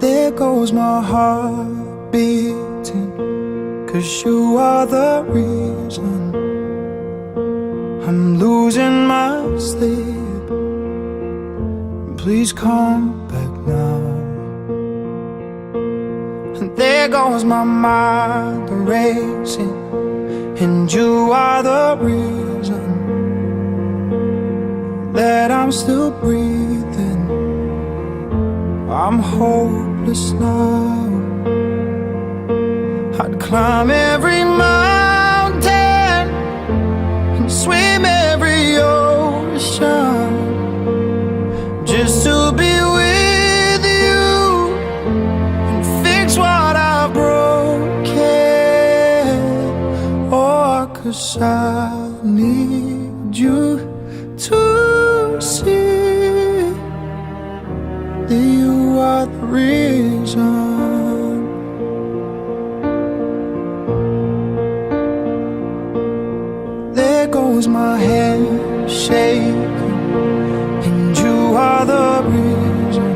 There goes my heart beating, 'cause you are the reason I'm losing my sleep. Please come back now. And there goes my mind racing, and you are the reason that I'm still breathing. I'm hopeless now. I'd climb every mountain and swim every ocean just to be with you and fix what I've broken. Oh, 'cause I need you to see that you are the reason. There goes my head shaking, and you are the reason.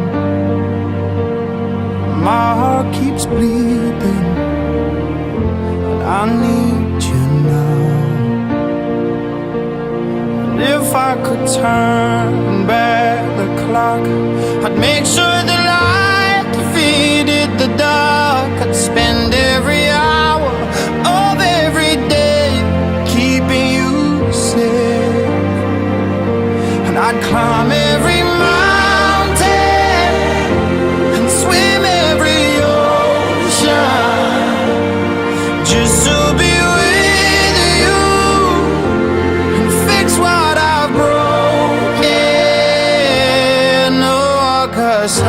My heart keeps bleeding, and I need you now. And if I could turn back the clock, I'd make sure the light defeated the dark. I'd spend every hour of every day keeping you safe, and I'd climb every mountain and swim every ocean just to be with you and fix what I've broken. Oh, 'cause I